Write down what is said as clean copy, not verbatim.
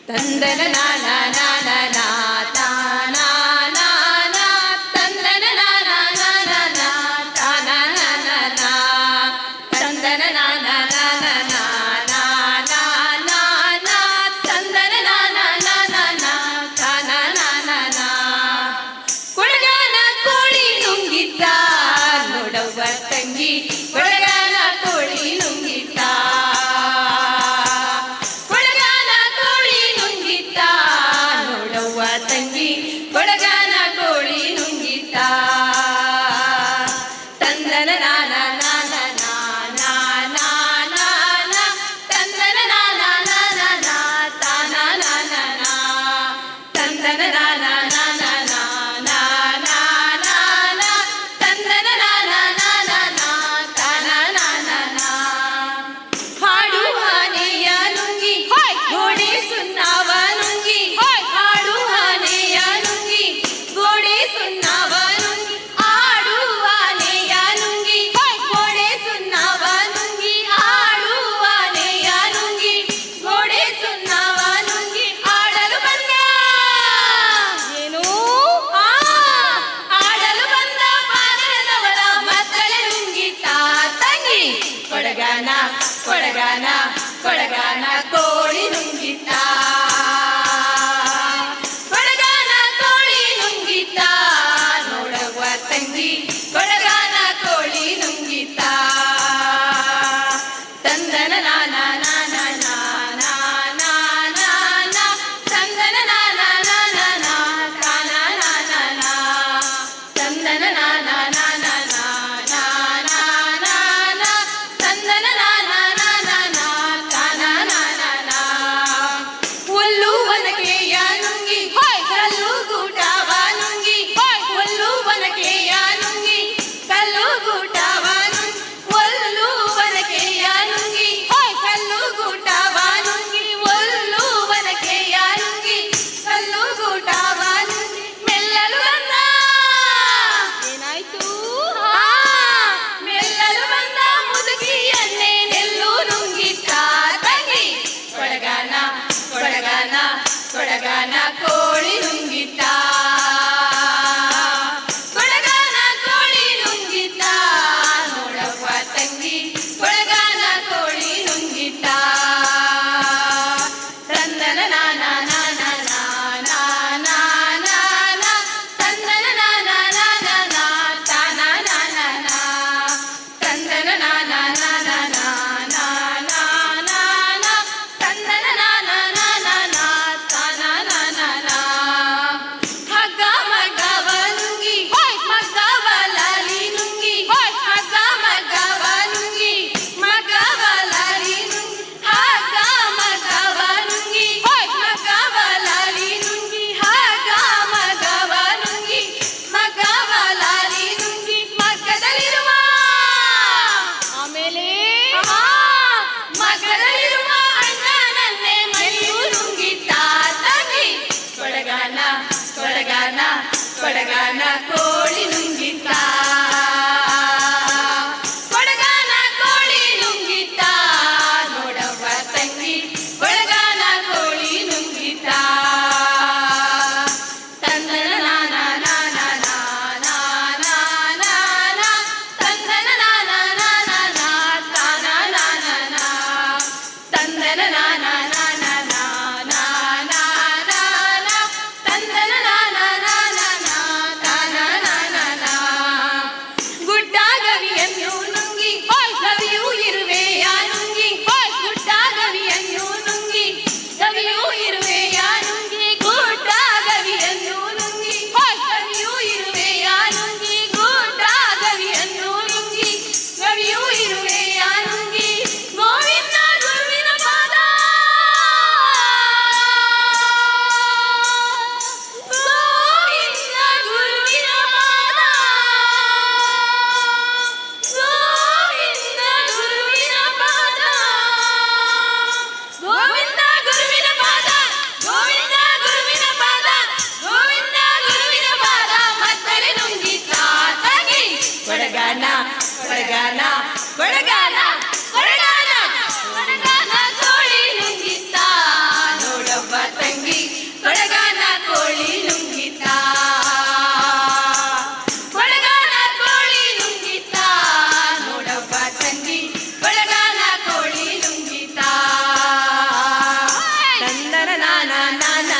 ತಂದನ ನಾನ ನಾನ ತಾನ ತಂದನ ನಾನ ನಾನ ತಾನ ತಂದನ ನಾನ ನಾನ ತಂದನ ನಾನ ನಾನ ತಾನ ಕೊಡಗಾನ ಕೋಳಿ ನುಂಗಿದ್ದ ನೋಡವ್ವ ತಂಗಿ ಕೊಡಗಾನ ಕೋಳಿ ನುಂಗಿದ್ದ ತಂಗಿ ಕೊಡಗಾನ ಕೋಳಿ ನುಂಗಿದ್ದ ತಂದನ ನಾನ ನಾನ ತಂದನ ನಾನ ನಾನ ತಾನ ತಂದನ ನಾನ ನಾನ ತಂದನ ನಾನ ನಾನ ತಾನ ಹಾಡು ಹಾನೆಯ ನುಂಗಿ ಗೋಡೆ ಸುಣ್ಣವ ನುಂಗಿ ಹಾಡು ಹಾನೆಯ ನುಂಗಿ ಗೋಡೆ ಸುಣ್ಣವ ನುಂಗಿ ಆಡುವಾನೆಯ ನುಂಗಿ ಗೋಡೆ ಸುಣ್ಣವ ನುಂಗಿ ಆಡುವಾನೆಯ ನುಂಗಿ ಗೋಡೆ ಸುಣ್ಣವ ನುಂಗಿ ಆಡಲು ಬಂದ ಏನು ಆಡಲು ಬಂದ ಬಾಗಲದವರ ಮಕ್ಕಳ ನುಂಗಿತ ತಂಗಿ ಕೊಡಗಾನ ಕೊಡಗಾನ ಕೊಡಗಾನ ಕೋಳಿ ನುಂಗಿತ ಕೊಡಗಾನ ಕೋಳಿ ನುಂಗಿತ ನೋಡವ್ವ ತಂಗಿ ಕೊಡಗಾನ ಕೋಳಿ ನುಂಗಿತ ತಂದನ ನಾನ ತಂದನ ನಾನ ತಾನ ತಂದನ ನಾನ ತಂದನ ನಾನ ತಾನ ಹುಲ್ಲು ಒನಕೆಯ ನುಂಗಿ ಕಲ್ಲು ಗೂಟವ ನುಂಗಿ ಹುಲ್ಲು ಒನಕೆಯ ನುಂಗಿ ಕಲ್ಲು ಗೂಟವ ನುಂಗಿ ಹುಲ್ಲು ಒನಕೆಯ ನುಂಗಿ ಕಲ್ಲು ಗೂಟವ ನುಂಗಿ ಹುಲ್ಲು ಒನಕೆಯ ನುಂಗಿ ಕಲ್ಲು ಗೂಟವ ನುಂಗಿ ಮೆಲ್ಲಲು ಬಂದ ಏನಾಯ್ತು ಮೆಲ್ಲಲು ಬಂದ ಮುದುಕಿಯನ್ನೇ ನೆಲ್ಲು ನುಂಗಿತ್ತ ತಂಗಿ ಕೊಡಗಾನ ಕೊಡಗಾನ ಕೊಡಗಾನ ಕೋಳಿ ನುಂಗಿತ್ತ ಕೊಡಗಾನ ಕೋಳಿ ನುಂಗಿತ್ತ ನೋಡವ್ವ ತಂಗಿ ಕೊಡಗಾನ ಕೋಳಿ ನುಂಗಿತ್ತ ತಂದನ ನಾನ ತಂದನ ನಾನ ತಾನ ತಂದನ ನಾನ ತಂದನ ನಾನ ತಾನ ನಾನ ನಾನ